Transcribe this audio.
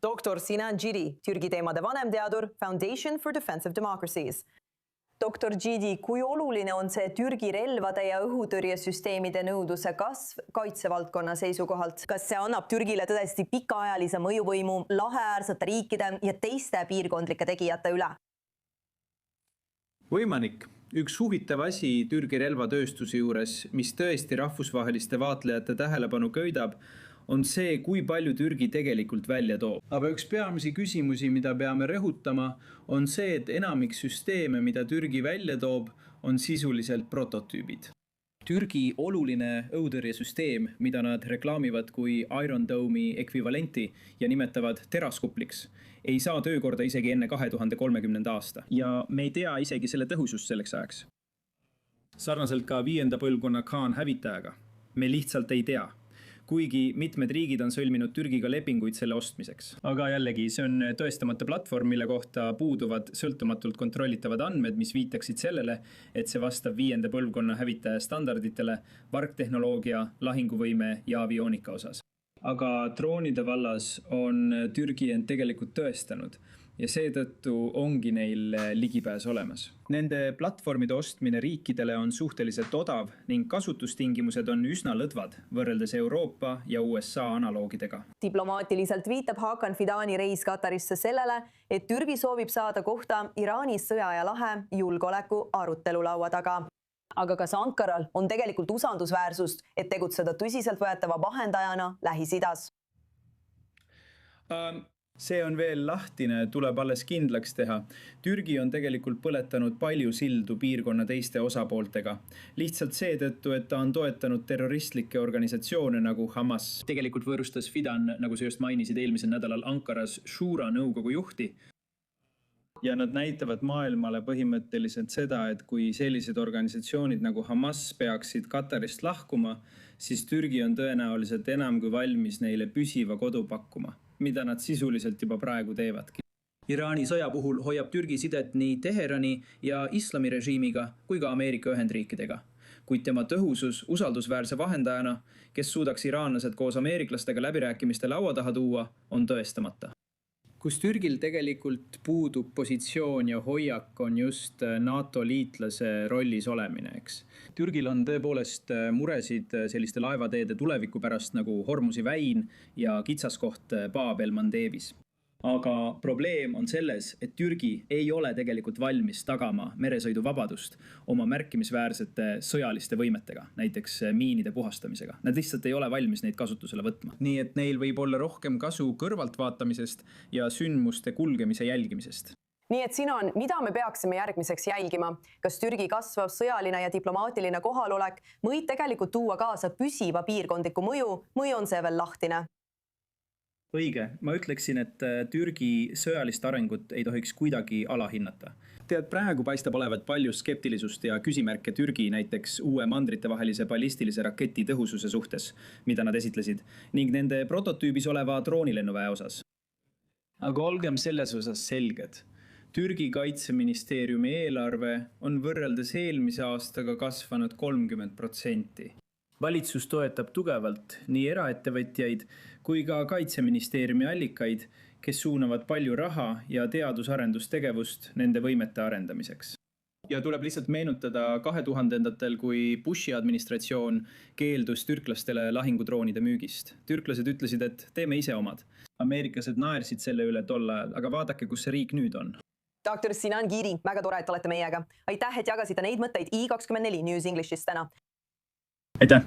Dr. Sinan Giri, Türgi teemade vanemteadur, Foundation for Defensive Democracies. Dr. Gidi, kui oluline on see Türgi relvade ja õhutõrjesüsteemide nõudluse kasv kaitsevaldkonna seisukohalt? Kas see annab Türgile tõesti pikaajalise mõjuvõimu laheäärsete riikide ja teiste piirkondlike tegijate üle? Võimalik. Üks huvitav asi Türgi relvatööstuse juures, mis tõesti rahvusvaheliste vaatlejate tähelepanu köidab, on see, kui palju Türgi tegelikult välja toob. Aga üks peamisi küsimusi, mida peame rõhutama, on see, et enamik süsteeme, mida Türgi välja toob, on sisuliselt prototüübid. Türgi oluline õhutõrjesüsteem, mida nad reklaamivad kui Iron Dome'i ekvivalenti ja nimetavad teraskupliks, ei saa töökorda isegi enne 2030. aasta. Ja me ei tea isegi selle tõhusust selleks ajaks. Sarnaselt ka 5. põlvkonna Khan hävitajaga. Me lihtsalt ei tea. Kuigi mitmed riigid on sõlminud Türgiga lepinguid selle ostmiseks. Aga jällegi, see on tõestamata platvorm, mille kohta puuduvad sõltumatult kontrollitavad andmed, mis viitaksid sellele, et see vastab 5. põlvkonna hävitaja standarditele, vargtehnoloogia, lahinguvõime ja avionika osas. Aga droonide vallas on Türgi end tegelikult tõestanud ja seetõttu ongi neil ligipääs olemas. Nende platvormide ostmine riikidele on suhteliselt odav ning kasutustingimused on üsna lõdvad võrreldes Euroopa ja USA analoogidega. Diplomaatiliselt viitab Hakan Fidani reis Katarisse sellele, et Türgi soovib saada kohta Iraani sõja ja lahe julgeoleku arutelulaua taga. Aga kas Ankaral on tegelikult usaldusväärsust, et tegutseda tõsiseltvõetava vahendajana Lähis-Idas? See on veel lahtine, tuleb alles kindlaks teha. Türgi on tegelikult põletanud palju sildu piirkonna teiste osapooltega. Lihtsalt seetõttu, et ta on toetanud terroristlikke organisatsioone nagu Hamas. Tegelikult võõrustas Fidan, nagu sa just mainisid eelmisel nädalal Ankaras Shura nõukogu juhti. Ja nad näitavad maailmale põhimõtteliselt seda, et kui sellised organisatsioonid nagu Hamas peaksid Katarist lahkuma, siis Türgi on tõenäoliselt enam kui valmis neile püsiva kodu pakkuma, mida nad sisuliselt juba praegu teevadki. Iraani sõja puhul hoiab Türgi sidet nii Teherani ja islamirežiimiga kui ka Ameerika Ühendriikidega. Kuid tema tõhusus usaldusväärse vahendajana, kes suudaks iraanlased koos ameeriklastega läbirääkimiste laua taha tuua, on tõestamata. Kus Türgil tegelikult puudub positsioon ja hoiak, on just NATO liitlase rollis olemine, eks. Türgil on tõepoolest muresid selliste laevateede tuleviku pärast nagu Hormusi väin ja kitsaskoht Bab el-Mandevis. Aga probleem on selles, et Türgi ei ole tegelikult valmis tagama meresõiduvabadust oma märkimisväärsete sõjaliste võimetega, näiteks miinide puhastamisega. Nad lihtsalt ei ole valmis neid kasutusele võtma. Nii et neil võib olla rohkem kasu kõrvaltvaatamisest ja sündmuste kulgemise jälgimisest. Nii et Sinan, mida me peaksime järgmiseks jälgima? Kas Türgi kasvav sõjaline ja diplomaatiline kohalolek võib tegelikult tuua kaasa püsiva piirkondliku mõju või on see veel lahtine? Õige. Ma ütleksin, et Türgi sõjalist arengut ei tohiks kuidagi alahinnata. Tead, praegu paistab olevat palju skeptilisust ja küsimärke Türgi näiteks uue mandritevahelise ballistilise raketi tõhususe suhtes, mida nad esitlesid, ning nende prototüübis oleva droonilennuväe osas. Aga olgem selles osas selged. Türgi kaitseministeeriumi eelarve on võrreldes eelmise aastaga kasvanud 30%. Valitsus toetab tugevalt nii eraettevõtjaid kui ka kaitseministeeriumi allikaid, kes suunavad palju raha ja teadusarendustegevust nende võimete arendamiseks. Ja tuleb lihtsalt meenutada 2000-ndatel, kui Bushi administratsioon keeldus türklastele lahingudroonide müügist. Türklased ütlesid, et teeme ise omad. Ameeriklased naersid selle üle tol ajal, aga vaadake, kus see riik nüüd on. Dr. Sinan Giri, väga tore, et olete meiega. Aitäh, et jagasite neid mõtteid i24 News Englishist täna. Aitäh!